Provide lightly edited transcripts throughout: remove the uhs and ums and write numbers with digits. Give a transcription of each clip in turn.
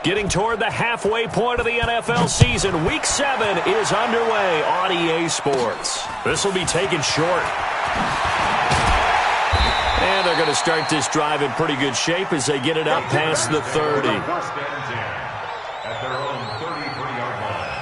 Getting toward the halfway point of the NFL season. Week 7 is underway on EA Sports. This will be taken short. And they're going to start this drive in pretty good shape as they get it up past the 30. At their own 33-yard line.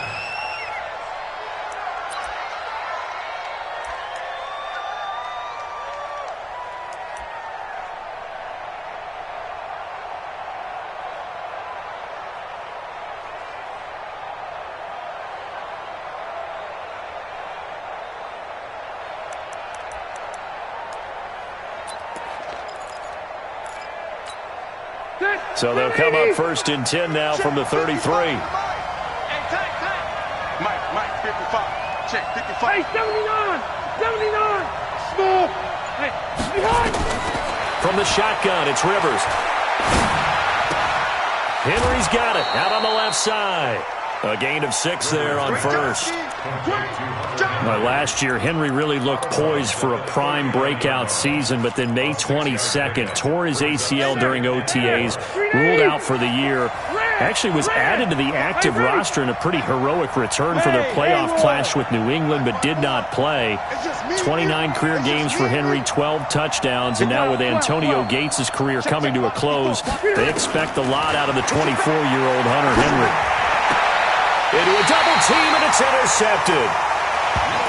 So they'll come up first and 10 now from the 33. Hey, Mike, 55. Check, 55. Hey, 79. Small. Hey, behind. From the shotgun, it's Rivers. Henry's got it out on the left side. A gain of 6 there on first. Last year, Henry really looked poised for a prime breakout season, but then May 22nd, tore his ACL during OTAs, ruled out for the year. Actually was added to the active roster in a pretty heroic return for their playoff clash with New England, but did not play. 29 career games for Henry, 12 touchdowns, and now with Antonio Gates' career coming to a close, they expect a lot out of the 24-year-old Hunter Henry. Into a double team, and it's intercepted.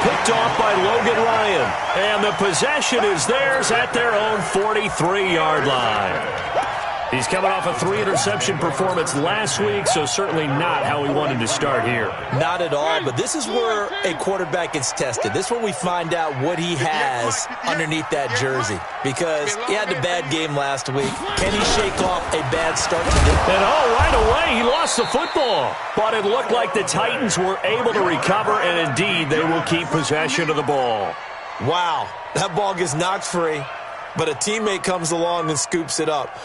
Picked off by Logan Ryan. And the possession is theirs at their own 43-yard line. He's coming off a 3-interception performance last week, so certainly not how we wanted to start here. Not at all, but this is where a quarterback gets tested. This is where we find out what he has underneath that jersey. Because he had a bad game last week. Can he shake off a bad start to this? And right away, he lost the football. But it looked like the Titans were able to recover, and indeed, they will keep possession of the ball. Wow, that ball gets knocked free, but a teammate comes along and scoops it up.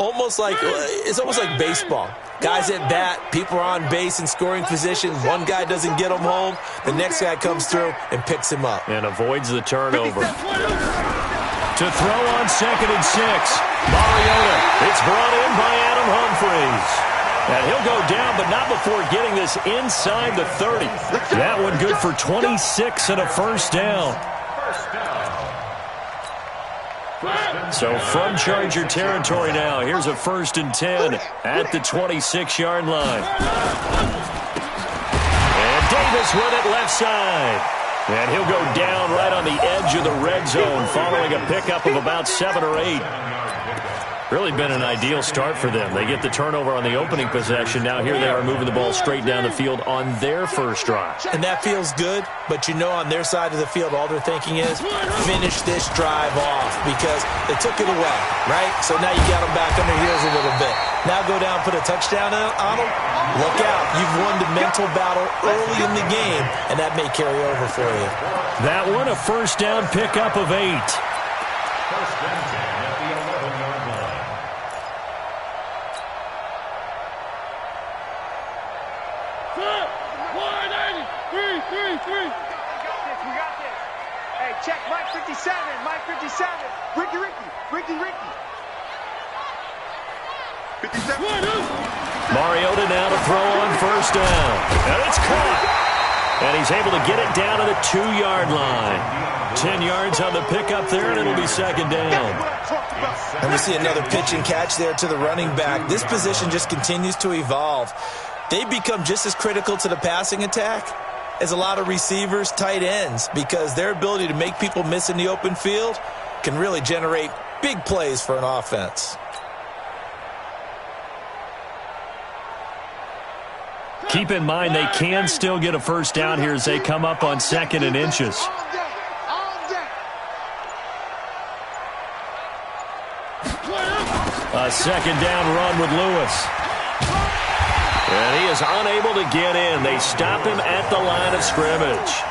It's almost like baseball. Guys at bat, people are on base in scoring position. One guy doesn't get him home. The next guy comes through and picks him up. And avoids the turnover. To throw on 2nd and 6. Mariota. It's brought in by Adam Humphries. And he'll go down, but not before getting this inside the 30. That one good for 26 and a first down. So from Charger territory now, here's a 1st and 10 at the 26-yard line. And Davis with it left side. And he'll go down right on the edge of the red zone following a pickup of about 7 or 8. Really been an ideal start for them. They get the turnover on the opening possession. Now here they are moving the ball straight down the field on their first drive. And that feels good, but you know on their side of the field, all they're thinking is finish this drive off because they took it away, right? So now you got them back on their heels a little bit. Now go down, put a touchdown on them. Look out. You've won the mental battle early in the game, and that may carry over for you. That one a first down pickup of 8. First and 10 at the 11-yard line. We got this. Hey, check Mike 57. Ricky. 57. Mariota now to throw on first down. And it's caught. And he's able to get it down to the 2-yard line. 10 yards on the pickup there, and it'll be 2nd down. And we see another pitch and catch there to the running back. This position just continues to evolve. They become just as critical to the passing attack as a lot of receivers, tight ends, because their ability to make people miss in the open field can really generate big plays for an offense. Keep in mind they can still get a first down here as they come up on 2nd and inches. A 2nd down run with Lewis. And he is unable to get in. They stop him at the line of scrimmage.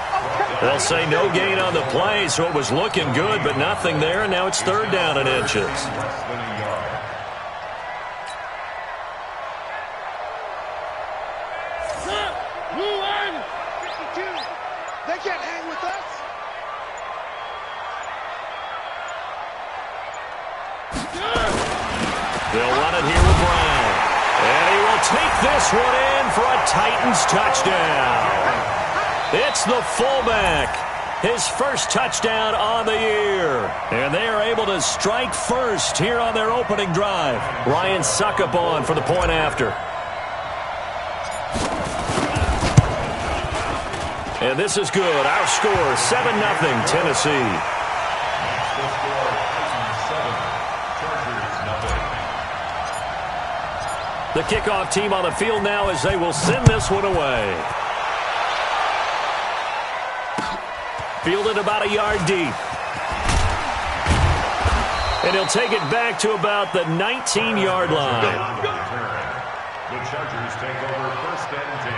They'll say no gain on the play, so it was looking good, but nothing there, and now it's 3rd down and inches. They can't hang with us. They'll run it here with Brown. And he will will take this one in for a Titans touchdown. It's the fullback. His first touchdown on the year. And they are able to strike first here on their opening drive. Ryan Succop for the point after. And this is good. Our score, 7-0 Tennessee. The kickoff team on the field now as they will send this one away. Fielded about a yard deep. And he'll take it back to about the 19-yard line. The Chargers take over 1st and 10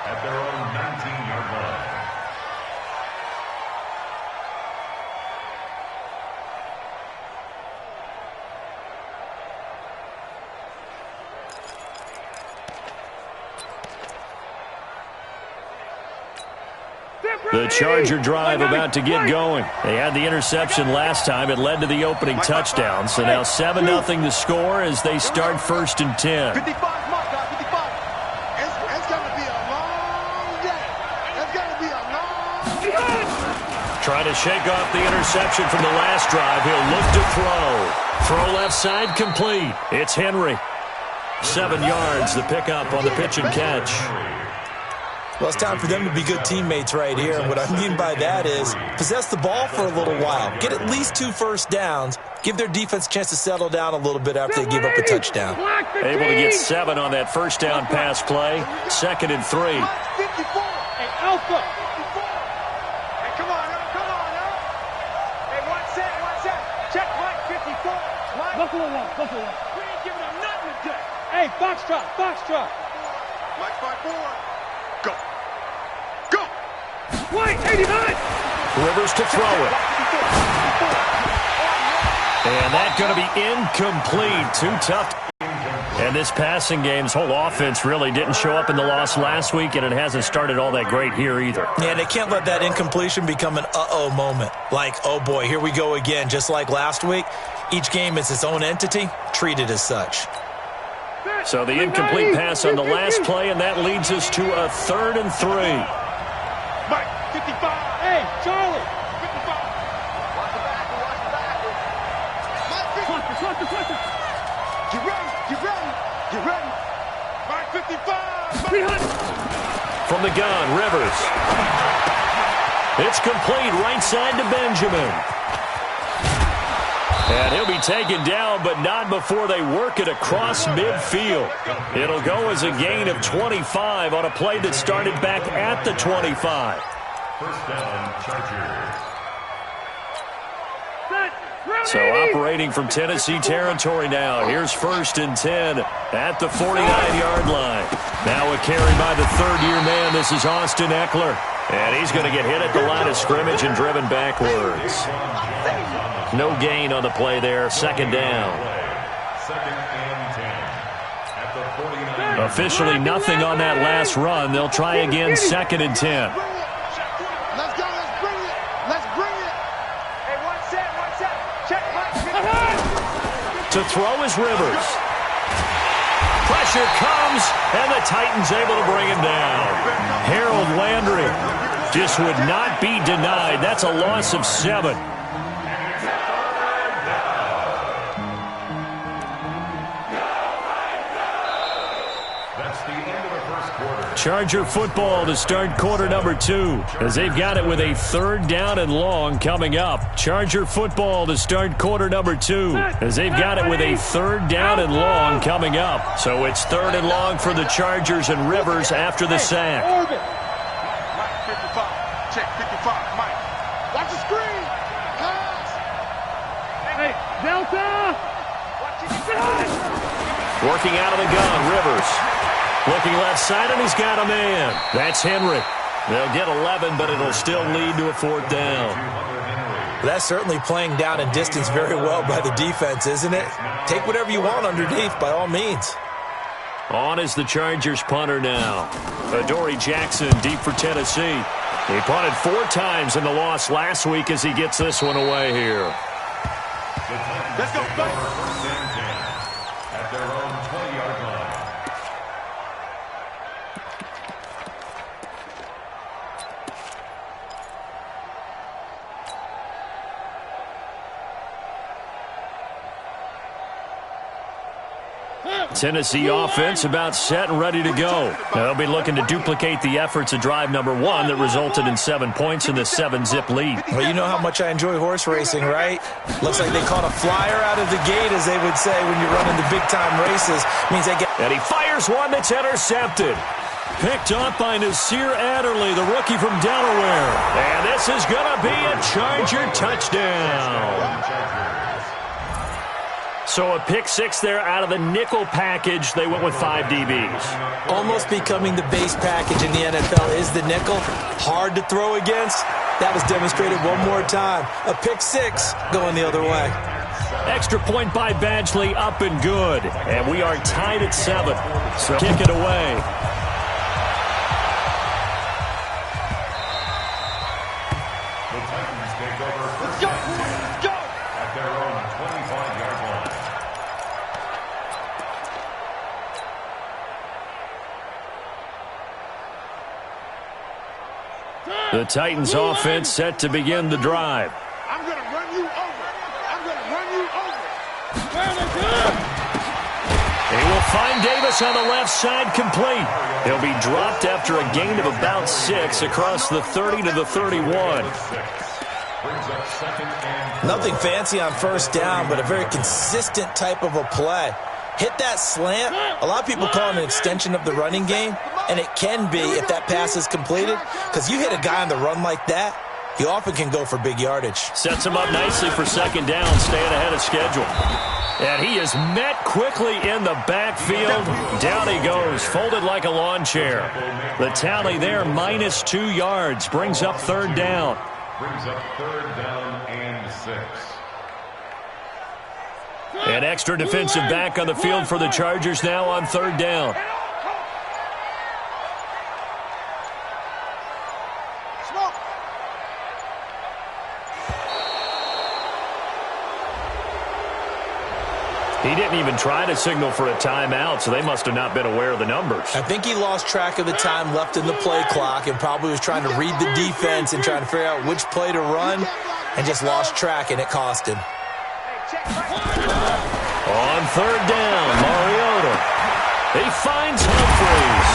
at their own 19-yard line. The Charger drive about to get going. They had the interception last time. It led to the opening touchdown. So now 7-0 the score as they start 1st and 10. 55, Mark, 55. It's going to be a long day. It's going to be a long. Trying to shake off the interception from the last drive. He'll look to throw. Throw left side complete. It's Henry. 7 yards, the pickup on the pitch and catch. Well, it's time for them to be good teammates right here. And what I mean by that is possess the ball for a little while. Get at least 2 first downs. Give their defense a chance to settle down a little bit after they give up a touchdown. Able to get 7 on that first down pass play. 2nd and 3. 54. Hey, Alpha. 54. Hey, come on, up. Hey, one set. Check Mike, 54. Mike. Buffalo one. We ain't giving him nothing to do. Hey, Foxtrot. Mike 5-4. Go. White, 89. Rivers to throw it. And that's going to be incomplete. Too tough. And this passing game's whole offense really didn't show up in the loss last week, and it hasn't started all that great here either. Yeah, they can't let that incompletion become an uh-oh moment. Like, oh boy, here we go again. Just like last week, each game is its own entity, treated as such. So the incomplete pass on the last play, and that leads us to a 3rd and 3. Mike, 55. Hey, Charlie. 55. Watch the back. Mike, 50. Cluster. Get ready. Mike, 55. 300. From the gun, Rivers. It's complete right side to Benjamin. And he'll be taken down, but not before they work it across midfield. It'll go as a gain of 25 on a play that started back at the 25. 1st down, Chargers. So operating from Tennessee territory now. Here's 1st and 10 at the 49-yard line. Now a carry by the 3rd-year man. This is Austin Eckler. And he's going to get hit at the line of scrimmage and driven backwards. No gain on the play there. 2nd down. 2nd and 10 at the 49. Officially nothing on that last run. They'll try again 2nd and 10. Let's go. Let's bring it. Hey, one set. Check Mike. To throw is Rivers. Pressure comes, and the Titans able to bring him down. Harold Landry just would not be denied. That's a loss of 7. Charger football to start quarter number 2 as they've got it with a 3rd down and long coming up. Charger football to start quarter number 2 as they've got it with a 3rd down and long coming up. So it's 3rd and long for the Chargers and Rivers after the sack. Mike, 55. Check 55. Mike. Watch the screen. Pass. Hey, Delta. Watch it. Working out of the gun, Rivers. Looking left side, and he's got a man. That's Henry. They'll get 11, but it'll still lead to a 4th down. That's certainly playing down and distance very well by the defense, isn't it? Take whatever you want underneath, by all means. On is the Chargers punter now. Adoree Jackson deep for Tennessee. He punted 4 times in the loss last week as he gets this one away here. Let's go. First and 10 at their own 20-yard line. Tennessee offense about set and ready to go. They'll be looking to duplicate the efforts of drive number 1 that resulted in 7 points in the 7-zip lead. Well, you know how much I enjoy horse racing, right? Looks like they caught a flyer out of the gate, as they would say when you're running the big-time races. Means they get... And he fires one that's intercepted. Picked up by Nasir Adderley, the rookie from Delaware. And this is going to be a Charger touchdown. So a pick 6 there out of the nickel package. They went with 5 DBs. Almost becoming the base package in the NFL is the nickel. Hard to throw against. That was demonstrated one more time. A pick 6 going the other way. Extra point by Badgley, up and good. And we are tied at 7. So kick it away. The Titans take over first and 10 at their own 25-yard line. The Titans offense set to begin the drive. I'm going to run you over. I'm going to run you over. Where they good? He will find Davis on the left side, complete. He'll be dropped after a gain of about 6 across the 30 to the 31. Nothing fancy on first down, but a very consistent type of a play. Hit that slant. A lot of people call it an extension of the running game, and it can be if that pass is completed, because you hit a guy on the run like that, he often can go for big yardage. Sets him up nicely for second down, staying ahead of schedule. And he is met quickly in the backfield. Down he goes, folded like a lawn chair. The tally there, minus 2 yards, brings up third down. Brings up third down and 6. An extra defensive back on the field for the Chargers now on third down. He didn't even try to signal for a timeout, so they must have not been aware of the numbers. I think he lost track of the time left in the play clock and probably was trying to read the defense and trying to figure out which play to run and just lost track, and it cost him. On third down, Mariota. He finds Humphreys.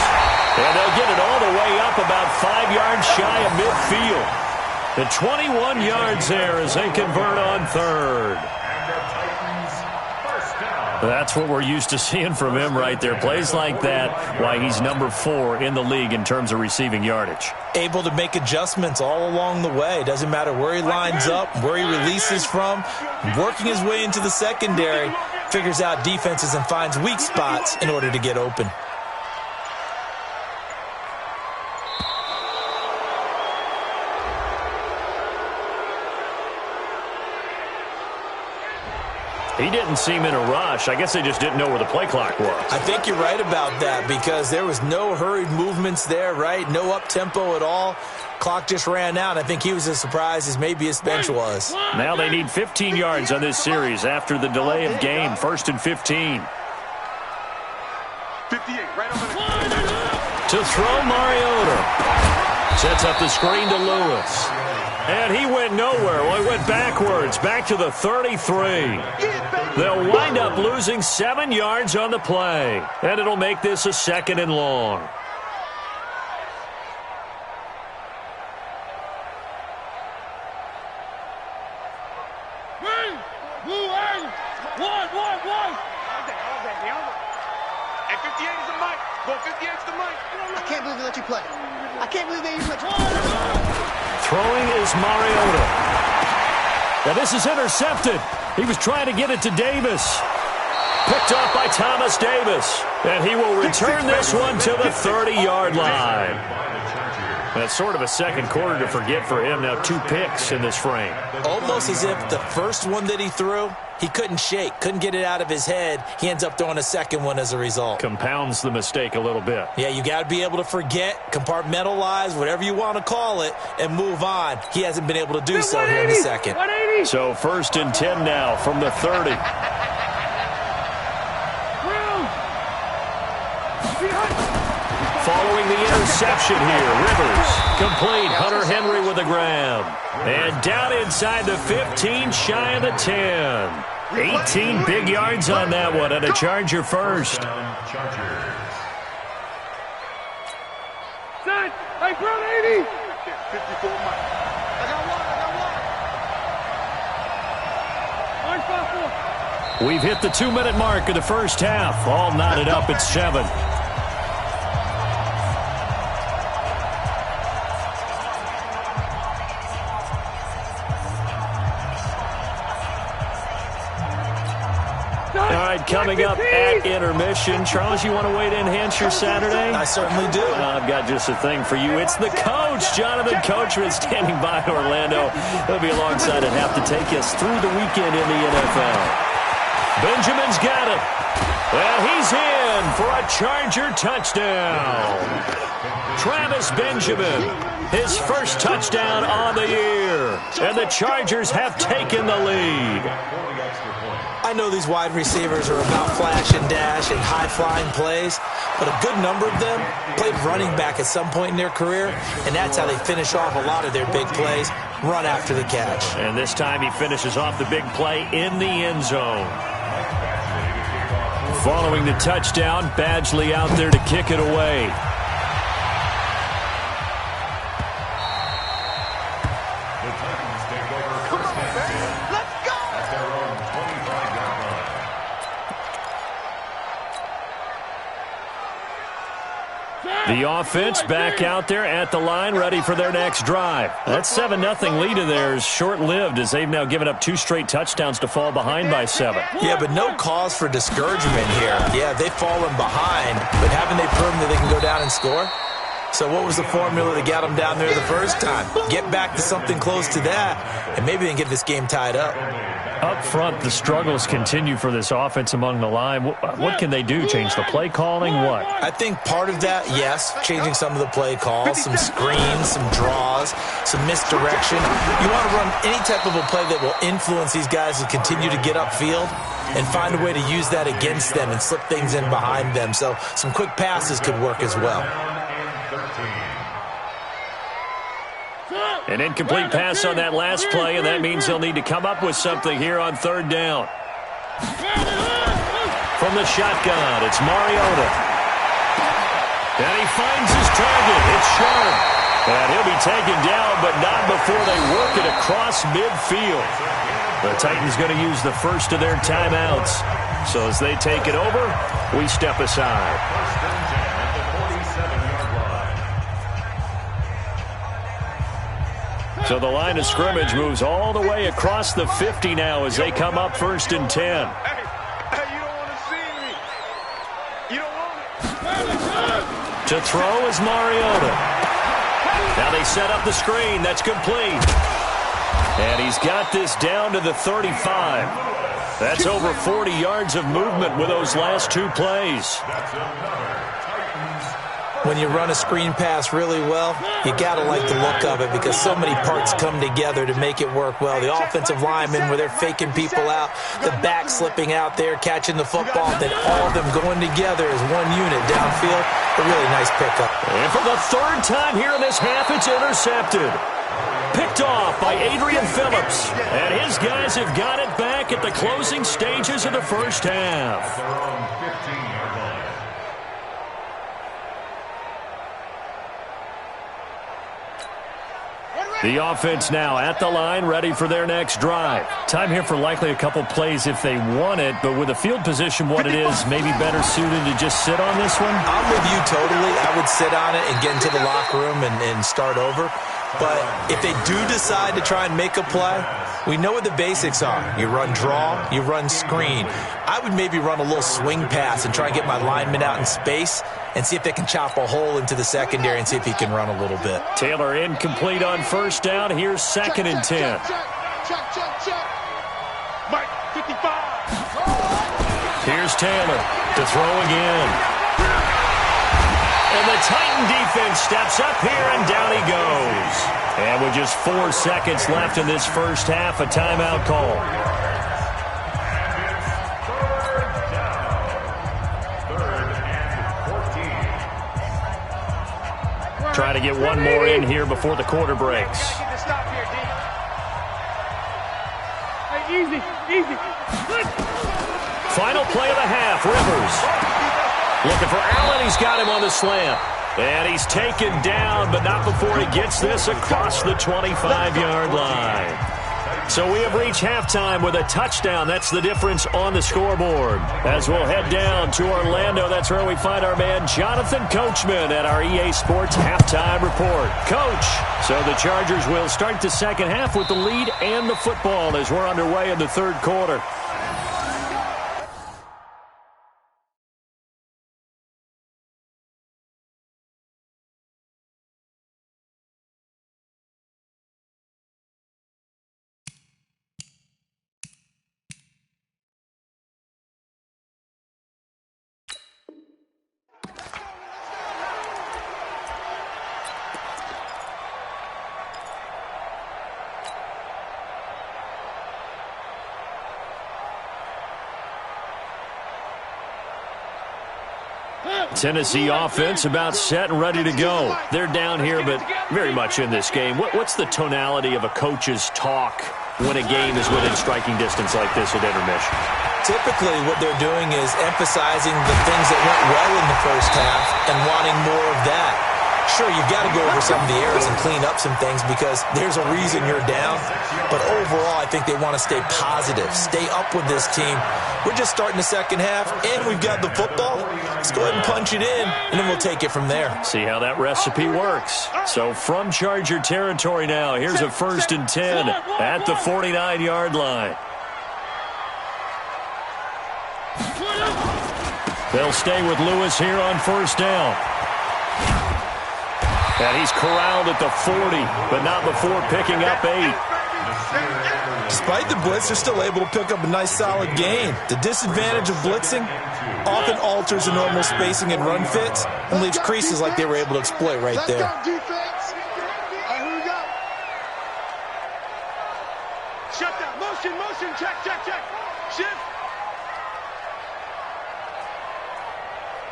And they'll get it all the way up about 5 yards shy of midfield. The 21 yards there as they convert on third. That's what we're used to seeing from him right there. Plays like that, why he's number 4 in the league in terms of receiving yardage. Able to make adjustments all along the way. Doesn't matter where he lines up, where he releases from. Working his way into the secondary, figures out defenses and finds weak spots in order to get open. He didn't seem in a rush. I guess they just didn't know where the play clock was. I think you're right about that because there was no hurried movements there, right? No up-tempo at all. Clock just ran out. I think he was as surprised as maybe his bench was. Now they need 15 yards on this series after the delay of game. 1st and 15. 58, right over the... To throw, Mariota. Sets up the screen to Lewis. And he went nowhere. Well, he went backwards, back to the 33. They'll wind up losing 7 yards on the play. And it'll make this a 2nd and long. And 58 is the mic. Go 58 is the mic. I can't believe they let you play. I can't believe they even let you play. Throwing is Mariota. Now this is intercepted. He was trying to get it to Davis. Picked off by Thomas Davis. And he will return this one to the 30-yard line. That's sort of a second quarter to forget for him. Now 2 picks in this frame. Almost as if the first one that he threw, he couldn't shake, couldn't get it out of his head. He ends up throwing a second one as a result. Compounds the mistake a little bit. Yeah, you got to be able to forget, compartmentalize, whatever you want to call it, and move on. He hasn't been able to do so here in the second. So 1st and 10 now from the 30. Following the interception here, Rivers complete. Hunter Henry with a grab. And down inside the 15, shy of the 10. 18 big yards on that one, and a Charger first. Chargers. Son, hey, bro, 80. 54 Mike. I got one. We've hit the 2-minute mark of the first half. All knotted up at 7. All right, coming up at intermission. Charles, you want to wait to enhance your Saturday? I certainly do. I've got just a thing for you. It's the coach, Jonathan Coachman, standing by in Orlando. He'll be alongside at half to take us through the weekend in the NFL. Benjamin's got it. Well, he's in for a Charger touchdown. Travis Benjamin, his first touchdown on the year. And the Chargers have taken the lead. I know these wide receivers are about flash and dash and high-flying plays, but a good number of them played running back at some point in their career, and that's how they finish off a lot of their big plays, run after the catch. And this time he finishes off the big play in the end zone. Following the touchdown, Badgley out there to kick it away. The Titans take over first and 10. Let's go. At their own 25-yard line. The offense back out there at the line, ready for their next drive. That 7-0 lead of theirs short-lived as they've now given up 2 straight touchdowns to fall behind by 7. Yeah, but no cause for discouragement here. Yeah, they've fallen behind, but haven't they proven that they can go down and score? So what was the formula that got them down there the first time? Get back to something close to that, and maybe they can get this game tied up. Up front, the struggles continue for this offense among the line. What can they do? Change the play calling? What? I think part of that, yes, changing some of the play calls, some screens, some draws, some misdirection. You want to run any type of a play that will influence these guys to continue to get upfield and find a way to use that against them and slip things in behind them. So some quick passes could work as well. An incomplete pass on that last play, and that means they'll need to come up with something here on 3rd down. From the shotgun, it's Mariota. And he finds his target. It's Sharp. And he'll be taken down, but not before they work it across midfield. The Titans going to use the first of their timeouts. So as they take it over, we step aside. First and 10 at the 47-yard line. So the line of scrimmage moves all the way across the 50 now as they come up 1st and 10. Hey, you don't want to see me. You don't want it. To throw is Mariota. Now they set up the screen. That's complete. And he's got this down to the 35. That's over 40 yards of movement with those last 2 plays. That's another Titans. When you run a screen pass really well, you got to like the look of it because so many parts come together to make it work well. The offensive linemen where they're faking people out, the back slipping out there, catching the football, then all of them going together as one unit downfield. A really nice pickup. And for the 3rd time here in this half, it's intercepted. Picked off by Adrian Phillips. And his guys have got it back at the closing stages of the first half. Their own 15-yard line. The offense now at the line, ready for their next drive. Time here for likely a couple plays if they want it, but with the field position what it is, maybe better suited to just sit on this one? I'm with you totally. I would sit on it and get into the locker room and start over. But if they do decide to try and make a play, we know what the basics are. You run draw, you run screen. I would maybe run a little swing pass and try and get my lineman out in space and see if they can chop a hole into the secondary and see if he can run a little bit. Taylor incomplete on 1st down. Here's 2nd and 10. Check. Mike, 55. Here's Taylor to throw again. And the Titan defense steps up here, and down he goes. And with just 4 seconds left in this first half, a timeout call. Try to get one more in here before the quarter breaks. Stop here, D. Hey, easy. Easy. Final play of the half, Rivers. Looking for Allen. He's got him on the slant. And he's taken down, but not before he gets this across the 25-yard line. So we have reached halftime with a touchdown. That's the difference on the scoreboard. As we'll head down to Orlando, that's where we find our man Jonathan Coachman at our EA Sports Halftime Report. Coach, so the Chargers will start the second half with the lead and the football as we're underway in the third quarter. Tennessee offense about set and ready to go. They're down here, but very much in this game. What's the tonality of a coach's talk when a game is within striking distance like this at intermission? Typically, what they're doing is emphasizing the things that went well in the first half and wanting more of that. Sure, you've got to go over some of the errors and clean up some things because there's a reason you're down. But overall, I think they want to stay positive, stay up with this team. We're just starting the second half, and we've got the football. Let's go ahead and punch it in, and then we'll take it from there. See how that recipe works. So from Charger territory now, here's a 1st and 10 at the 49-yard line. They'll stay with Lewis here on 1st down. And he's corralled at the 40, but not before picking up 8. Despite the blitz, they're still able to pick up a nice, solid gain. The disadvantage of blitzing often alters the normal spacing and run fits and leaves creases like they were able to exploit right there. Let's go, defense. All right, here we go. Shut down. Motion. Check. Shift.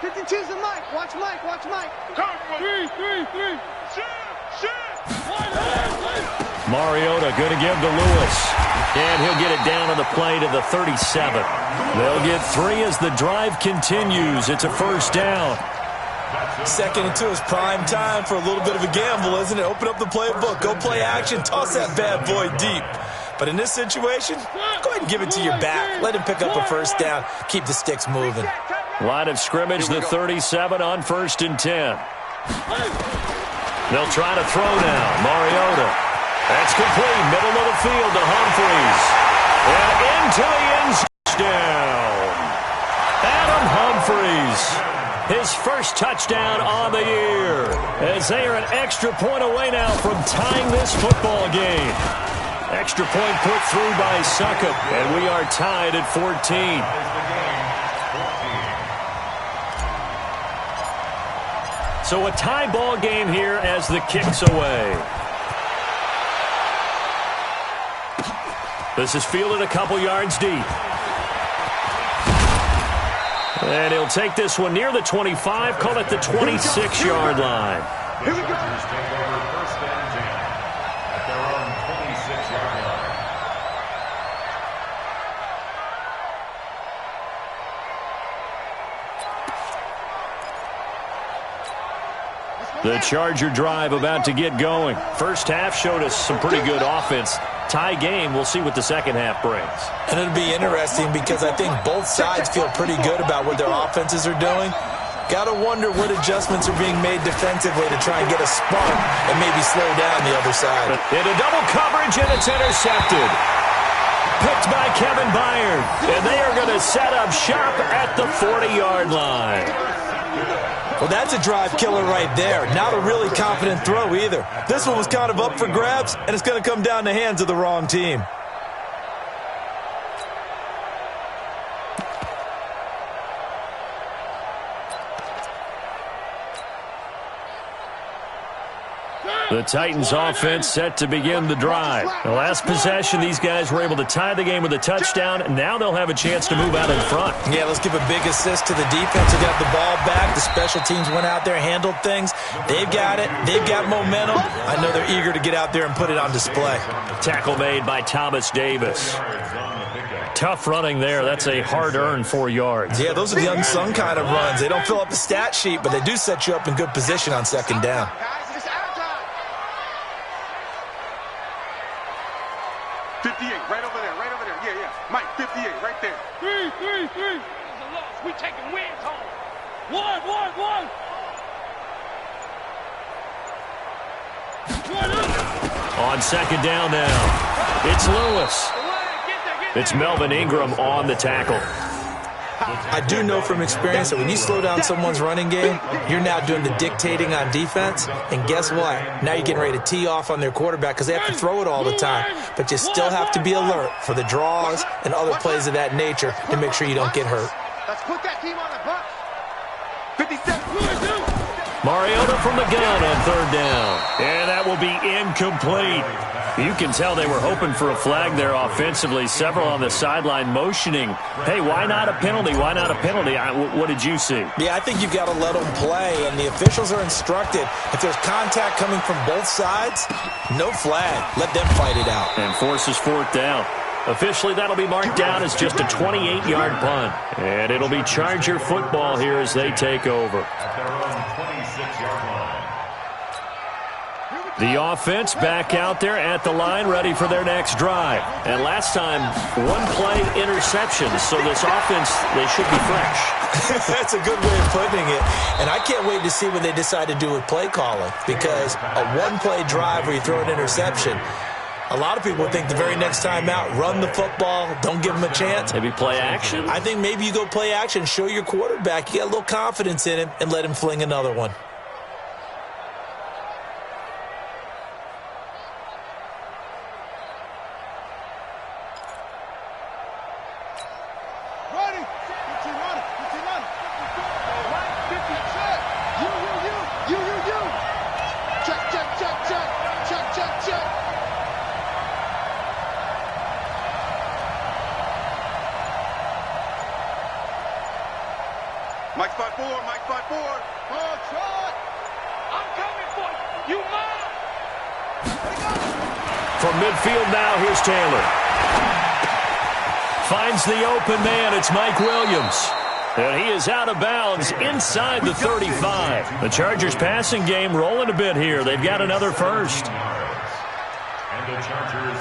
52's the Mike. Watch Mike. Come on. 3. Shift. Mariota going to give to Lewis. And he'll get it down on the play to the 37. They'll get 3 as the drive continues. It's a 1st down. 2nd and 2 is prime time for a little bit of a gamble, isn't it? Open up the playbook. Go play action. Toss that bad boy deep. But in this situation, go ahead and give it to your back. Let him pick up a 1st down. Keep the sticks moving. Line of scrimmage, the 37 on 1st and 10. They'll try to throw now. Mariota. That's complete. Middle of the field to Humphries. And into the end zone. Adam Humphries. His first touchdown on the year. As they are an extra point away now from tying this football game. Extra point put through by Succop. And we are tied at 14. So a tie ball game here as the kick's away. This is fielded a couple yards deep. And he'll take this one near the 25, call it the 26-yard line. Here we go. Take over 1st and 10 at their own 26-yard line. The Charger drive about to get going. First half showed us some pretty good offense. Tie game, we'll see what the second half brings. And it'll be interesting because I think both sides feel pretty good about what their offenses are doing. Got to wonder what adjustments are being made defensively to try and get a spark and maybe slow down the other side. Into double coverage, and it's intercepted. Picked by Kevin Byard. And they are going to set up shop at the 40-yard line. Well, that's a drive killer right there. Not a really confident throw either. This one was kind of up for grabs, and it's going to come down the hands of the wrong team. The Titans offense set to begin the drive. The last possession, these guys were able to tie the game with a touchdown, and now they'll have a chance to move out in front. Yeah, let's give a big assist to the defense who got the ball back. The special teams went out there, handled things. They've got it. They've got momentum. I know they're eager to get out there and put it on display. Tackle made by Thomas Davis. tough running there. That's a hard-earned 4 yards. Yeah, those are the unsung kind of runs. They don't fill up the stat sheet, but they do set you up in good position on second down. Guys, it's our time. 58, right over there, right over there. Yeah, yeah. Mike, 58, right there. Three. It's a loss. We taking wins home. One. On second down now, it's Lewis. It's Melvin Ingram on the tackle. I do know from experience that when you slow down someone's running game, you're now doing the dictating on defense. And guess what? Now you're getting ready to tee off on their quarterback because they have to throw it all the time. But you still have to be alert for the draws and other plays of that nature to make sure you don't get hurt. Let's put that team on the bus. 57. Mariota from the gun on third down. And that will be incomplete. You can tell they were hoping for a flag there offensively. Several on the sideline motioning, hey, why not a penalty? Why not a penalty? What did you see? Yeah, I think you've got to let them play, and the officials are instructed. If there's contact coming from both sides, no flag. Let them fight it out. And forces fourth down. Officially, that'll be marked down as just a 28-yard punt. And it'll be Charger football here as they take over. At their own 26-yard line. The offense back out there at the line, ready for their next drive. And last time, one play interception. So this offense, they should be fresh. That's a good way of putting it. And I can't wait to see what they decide to do with play calling. Because a one-play drive where you throw an interception, a lot of people think the very next time out, run the football, don't give them a chance. Maybe play action? I think maybe you go play action, show your quarterback, you got a little confidence in him, and let him fling another one. Mike 5-4, Mike 5-4. Oh, Trot. I'm coming for you. You mine. From midfield now, here's Taylor. Finds the open man. It's Mike Williams. And he is out of bounds inside the 35. The Chargers passing game rolling a bit here. They've got another first.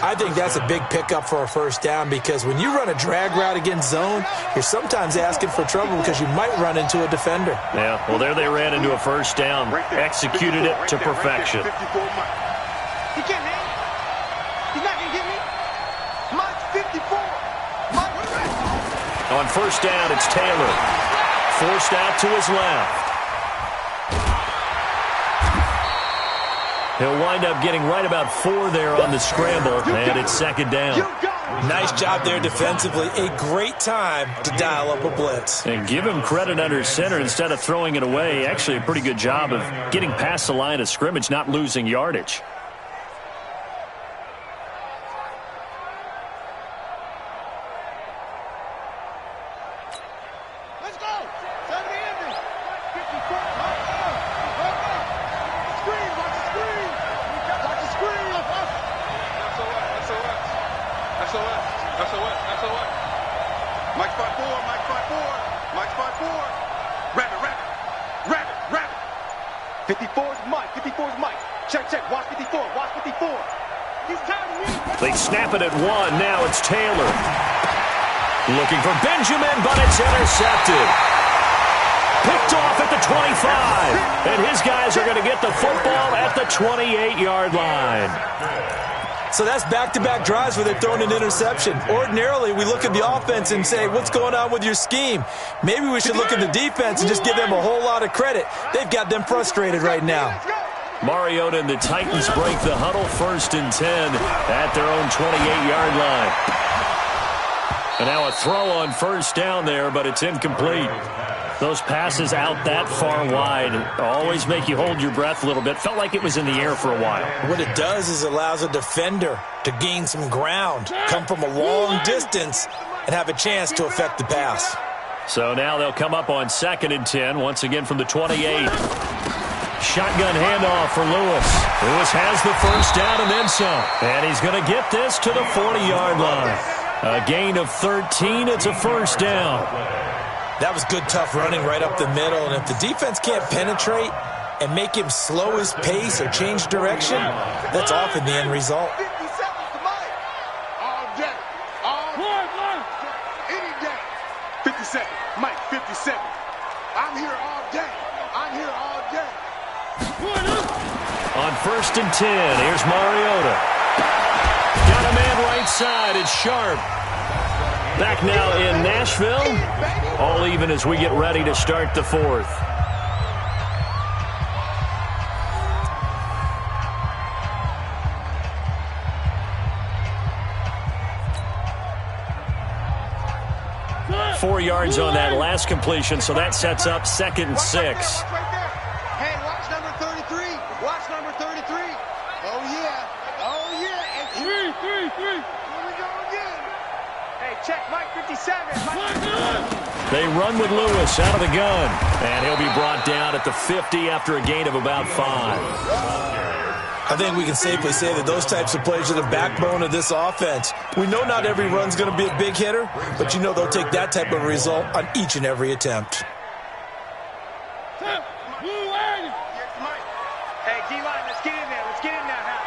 I think that's a big pickup for a first down because when you run a drag route against zone, you're sometimes asking for trouble because you might run into a defender. Yeah, well, there they ran into a first down. Executed it to perfection. He can't hit. He's not going to get me. Mike's 54. On first down, it's Taylor. Forced out to his left. He'll wind up getting right about 4 there on the scramble, and it's second down. Nice job there defensively. A great time to dial up a blitz. And give him credit under center instead of throwing it away. Actually, a pretty good job of getting past the line of scrimmage, not losing yardage. Mike 5-4, Mike 5-4, Mike 5-4. Rabbit. 54's Mike, 54's Mike. Check. Watch 54, watch 54. He's tired of me. They snap it at 1. Now it's Taylor. Looking for Benjamin, but it's intercepted. Picked off at the 25. And his guys are going to get the football at the 28-yard line. So that's back-to-back drives where they're throwing an interception. Ordinarily, we look at the offense and say, what's going on with your scheme? Maybe we should look at the defense and just give them a whole lot of credit. They've got them frustrated right now. Mariota and the Titans break the huddle, 1st and 10 at their own 28-yard line. And now a throw on first down there, but it's incomplete. Those passes out that far wide always make you hold your breath a little bit. Felt like it was in the air for a while. What it does is it allows a defender to gain some ground, come from a long distance, and have a chance to affect the pass. So now they'll come up on 2nd and 10, once again from the 28. Shotgun handoff for Lewis. Lewis has the first down and then some. And he's going to get this to the 40-yard line. A gain of 13. It's a first down. That was good, tough running right up the middle. And if the defense can't penetrate and make him slow his pace or change direction, that's often the end result. 50 seconds to Mike. All day. All day. Any day. 50 seconds. Mike, 50 seconds. I'm here all day. I'm here all day. On 1st and 10, here's Mariota. Got a man right side. It's Sharp. Back now in Nashville. All even as we get ready to start the 4th. Four yards on that last completion, so that sets up 2nd and 6. Hey, watch number 33. Watch number 33. Oh, yeah. Oh, yeah. And here we go again. Hey, check Mike 57. They run with Lewis out of the gun, and he'll be brought down at the 50 after a gain of about 5. I think we can safely say that those types of plays are the backbone of this offense. We know not every run's going to be a big hitter, but you know they'll take that type of result on each and every attempt. Hey, D-line, let's get in there. Let's get in there now.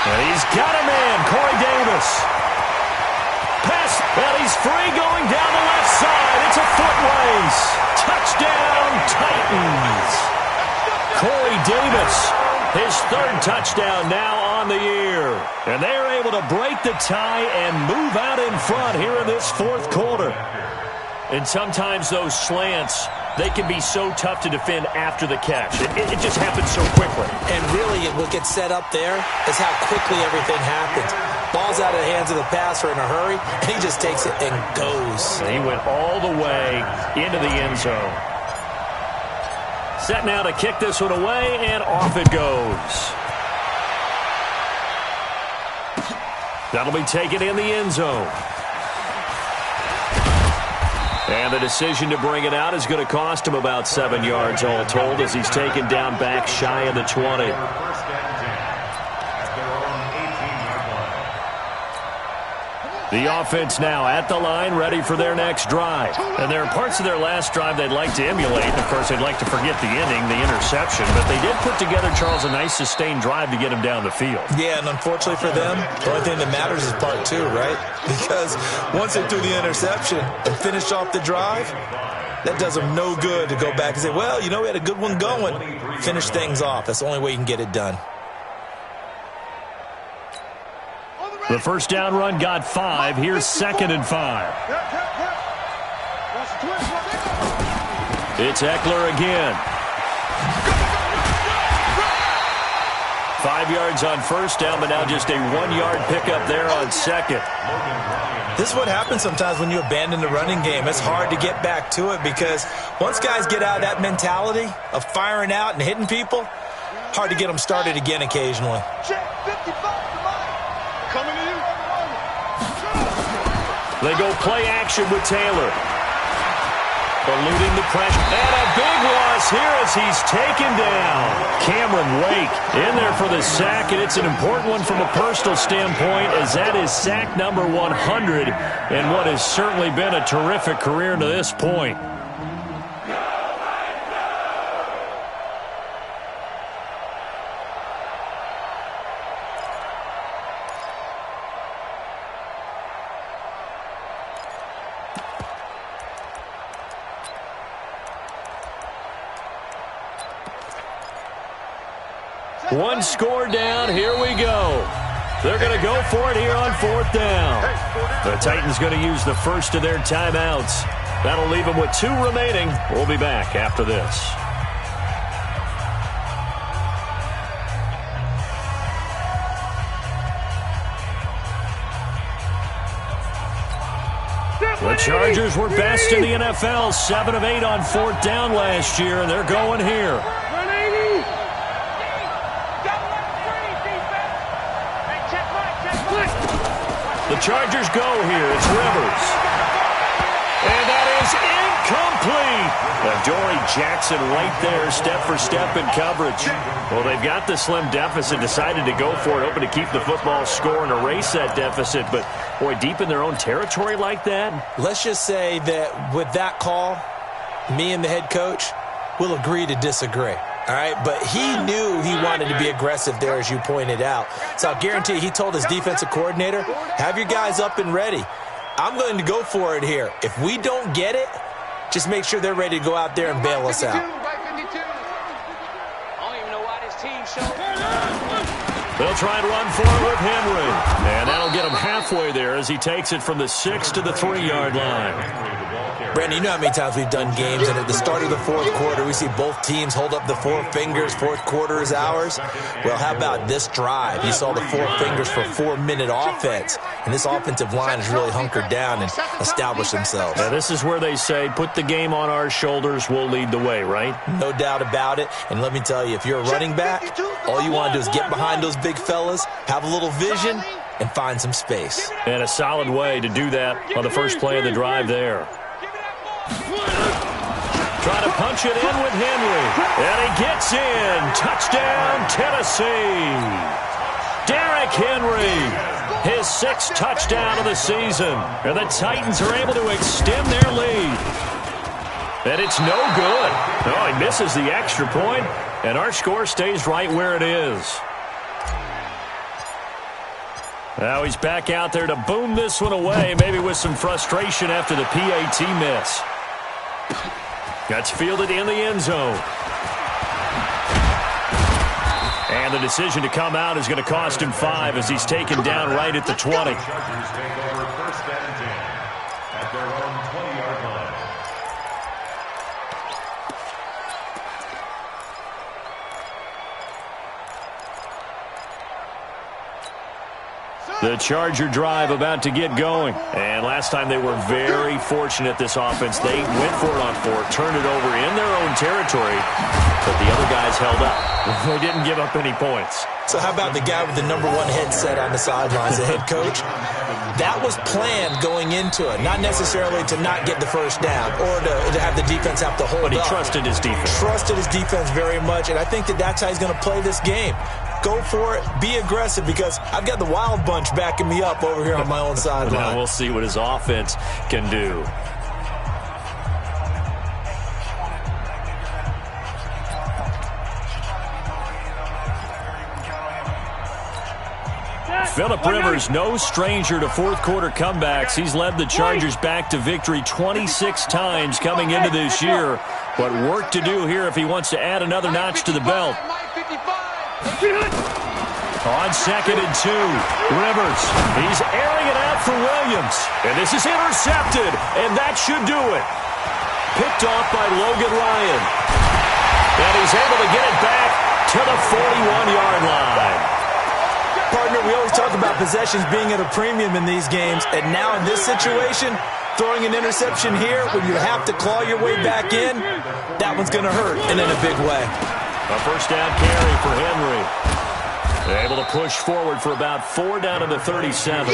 And he's got a man, Corey Davis. Pass, well, he's free going down the left side. It's a foot race. Touchdown, Titans. Corey Davis, his 3rd touchdown now on the year. And they're able to break the tie and move out in front here in this 4th quarter. And sometimes those slants, they can be so tough to defend after the catch. It just happens so quickly. And really, what gets set up there is how quickly everything happens. Ball's out of the hands of the passer in a hurry, and he just takes it and goes. And he went all the way into the end zone. Set now to kick this one away, and off it goes. That'll be taken in the end zone. And the decision to bring it out is going to cost him about 7 yards all told as he's taken down back shy of the 20. The offense now at the line, ready for their next drive. And there are parts of their last drive they'd like to emulate. And, of course, they'd like to forget the ending, the interception. But they did put together, Charles, a nice sustained drive to get him down the field. Yeah, and unfortunately for them, the only thing that matters is part 2, right? Because once they threw the interception and finished off the drive, that does them no good to go back and say, well, you know, we had a good one going. Finish things off. That's the only way you can get it done. The first down run got 5. Here's 2nd and 5. It's Eckler again. 5 yards on first down, but now just a 1-yard pickup there on 2nd. This is what happens sometimes when you abandon the running game. It's hard to get back to it because once guys get out of that mentality of firing out and hitting people, hard to get them started again occasionally. They go play action with Taylor. Eluding the pressure. And a big loss here as he's taken down. Cameron Wake in there for the sack, and it's an important one from a personal standpoint as that is sack number 100 and what has certainly been a terrific career to this point. One score down. Here we go. They're going to go for it here on 4th down. The Titans going to use the first of their timeouts. That'll leave them with 2 remaining. We'll be back after this. The Chargers were best in the NFL, 7 of 8 on 4th down last year, and they're going here. The Chargers go here. It's Rivers. And that is is incomplete. Dory Jackson right there, step for step in coverage. Well, they've got the slim deficit, decided to go for it, hoping to keep the football score and erase that deficit. But, boy, deep in their own territory like that. Let's just say that with that call, me and the head coach will agree to disagree. All right, but he knew he wanted to be aggressive there, as you pointed out. So I'll guarantee he told his defensive coordinator, have your guys up and ready. I'm going to go for it here. If we don't get it, just make sure they're ready to go out there and bail us out. They'll try and run for it with Henry. And that'll get him halfway there as he takes it from the 6 to the 3-yard line. Brandon, you know how many times we've done games, and at the start of the fourth quarter, we see both teams hold up the four fingers, fourth quarter is ours. Well, how about this drive? You saw the four fingers for 4-minute offense, and this offensive line has really hunkered down and established themselves. Now, this is where they say, put the game on our shoulders, we'll lead the way, right? No doubt about it, and let me tell you, if you're a running back, all you want to do is get behind those big fellas, have a little vision, and find some space. And a solid way to do that on the first play of the drive there. Trying to punch it in with Henry. And he gets in. Touchdown, Tennessee. Derrick Henry, his 6th touchdown of the season. And the Titans are able to extend their lead. And it's no good. Oh, he misses the extra point, and our score stays right where it is. Now he's back out there to boom this one away, maybe with some frustration after the PAT miss. That's fielded in the end zone. And the decision to come out is going to cost him 5 as he's taken down right at the 20. Chargers take over 1st and 10 at their own 20-yard line. The Charger drive about to get going. And last time they were very fortunate, this offense. They went for it on 4, turned it over in their own territory, but the other guys held up. They didn't give up any points. So how about the guy with the number 1 headset on the sidelines, the head coach? That was planned going into it, not necessarily to not get the first down or to have the defense have to hold up. But he trusted his defense. Trusted his defense very much, and I think that that's how he's going to play this game. Go for it. Be aggressive, because I've got the Wild Bunch backing me up over here on my own sideline. Now we'll see what his offense can do. Phillip Rivers, no stranger to fourth quarter comebacks. He's led the Chargers back to victory 26 times coming into this year. But work to do here if he wants to add another notch to the belt. On 2nd and 2, Rivers, he's airing it out for Williams. And this is intercepted, and that should do it. Picked off by Logan Ryan. And he's able to get it back to the 41-yard line. Partner, we always talk about possessions being at a premium in these games, and now in this situation, throwing an interception here when you have to claw your way back in, that one's going to hurt, and in a big way. A first down carry for Henry. They're able to push forward for about 4 down to the 37.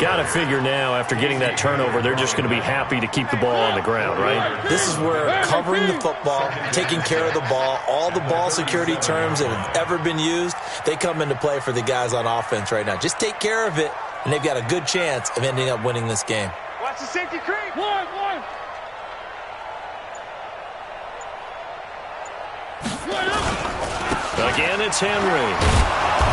Got to figure now, after getting that turnover, they're just going to be happy to keep the ball on the ground, right? This is where covering the football, taking care of the ball, all the ball security terms that have ever been used, they come into play for the guys on offense right now. Just take care of it, and they've got a good chance of ending up winning this game. Watch the safety creep. One. Again, it's Henry.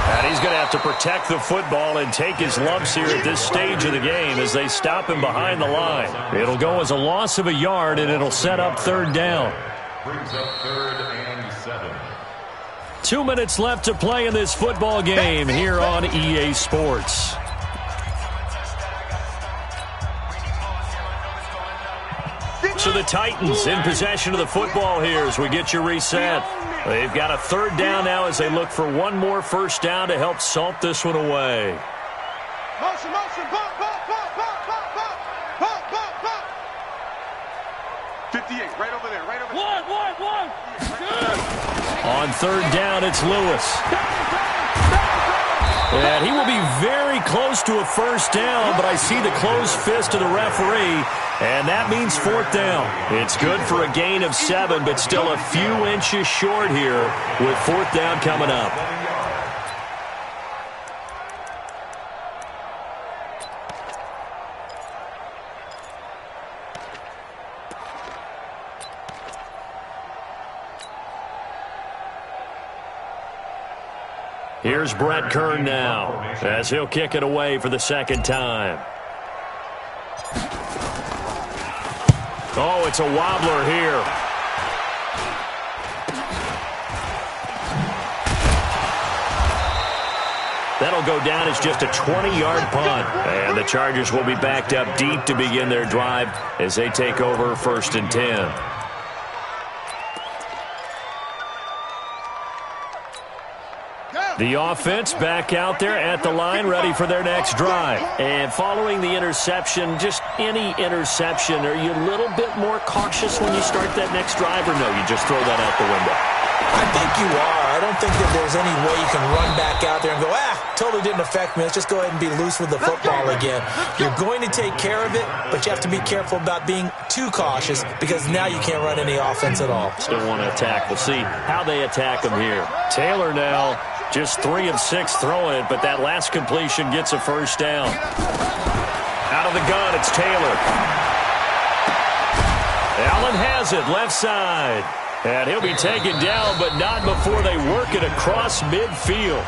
And he's going to have to protect the football and take his lumps here at this stage of the game as they stop him behind the line. It'll go as a loss of a yard, and it'll set up 3rd down. Brings up 3rd and 7. 2 minutes left to play in this football game here on EA Sports. So the Titans in possession of the football here as we get you reset. They've got a 3rd down now as they look for one more first down to help salt this one away. Motion, pop. 58, right over there, right over there. One. On 3rd down, it's Lewis. And he will be very close to a first down, but I see the closed fist of the referee, and that means fourth down. It's good for a gain of 7, but still a few inches short here with fourth down coming up. Here's Brett Kern now as he'll kick it away for the second time. Oh, it's a wobbler here. That'll go down as just a 20-yard punt. And the Chargers will be backed up deep to begin their drive as they take over 1st and 10. The offense back out there at the line, ready for their next drive. And following the interception, just any interception, are you a little bit more cautious when you start that next drive, or no, you just throw that out the window? I think you are. I don't think that there's any way you can run back out there and go, totally didn't affect me. Let's just go ahead and be loose with the football again. You're going to take care of it, but you have to be careful about being too cautious because now you can't run any offense at all. Still want to attack. We'll see how they attack them here. Taylor now just 3 of 6 throwing it, but that last completion gets a first down. Out of the gun, it's Taylor. Allen has it, left side. And he'll be taken down, but not before they work it across midfield.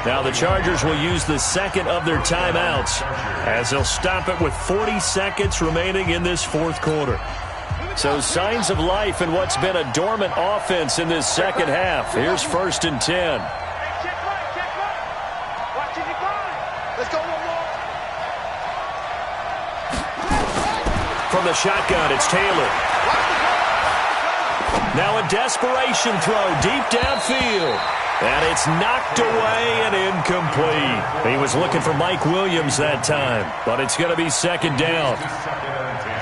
Now the Chargers will use the second of their timeouts as they'll stop it with 40 seconds remaining in this fourth quarter. So signs of life in what's been a dormant offense in this second half. Here's 1st and 10. From the shotgun, it's Taylor. Now a desperation throw deep downfield. And it's knocked away and incomplete. He was looking for Mike Williams that time, but it's going to be 2nd down.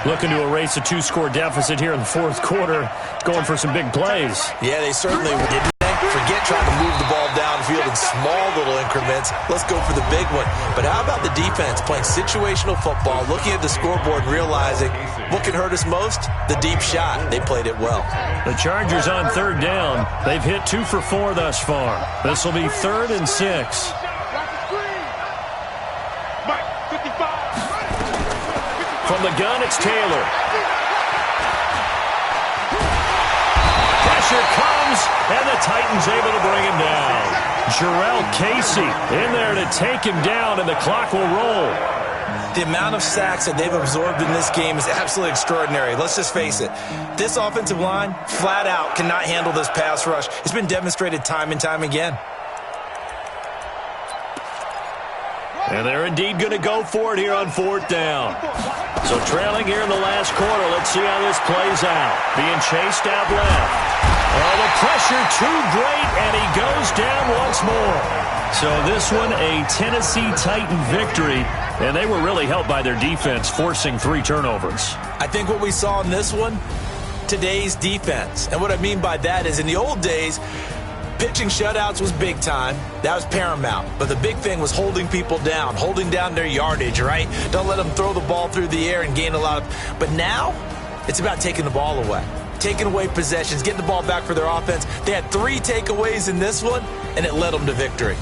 Looking to erase a 2-score deficit here in the fourth quarter, going for some big plays. Yeah, they certainly didn't. Forget trying to move the ball downfield in small little increments. Let's go for the big one. But how about the defense playing situational football, looking at the scoreboard and realizing what can hurt us most? The deep shot. They played it well. The Chargers on 3rd down. They've hit 2 for 4 thus far. This will be 3rd and 6. From the gun, it's Taylor. Pressure comes, and the Titans able to bring him down. Jarrell Casey in there to take him down, and the clock will roll. The amount of sacks that they've absorbed in this game is absolutely extraordinary. Let's just face it. This offensive line, flat out, cannot handle this pass rush. It's been demonstrated time and time again. And they're indeed going to go for it here on 4th down. So trailing here in the last quarter, let's see how this plays out. Being chased out left. Oh, the pressure too great, and he goes down once more. So this one, a Tennessee Titan victory, and they were really helped by their defense, forcing 3 turnovers. I think what we saw in this one, today's defense. And what I mean by that is in the old days, pitching shutouts was big time. That was paramount. But the big thing was holding people down, holding down their yardage, right? Don't let them throw the ball through the air and gain a lot of... But now, it's about taking the ball away. Taking away possessions, getting the ball back for their offense. They had 3 takeaways in this one, and it led them to victory.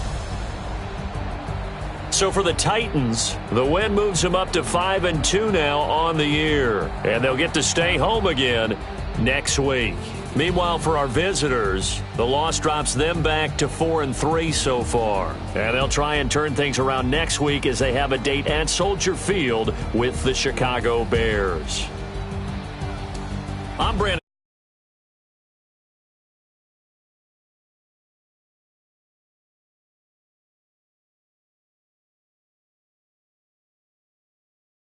So for the Titans, the win moves them up to 5-2 now on the year. And they'll get to stay home again next week. Meanwhile, for our visitors, the loss drops them back to 4-3 so far. And they'll try and turn things around next week as they have a date at Soldier Field with the Chicago Bears. I'm Brandon.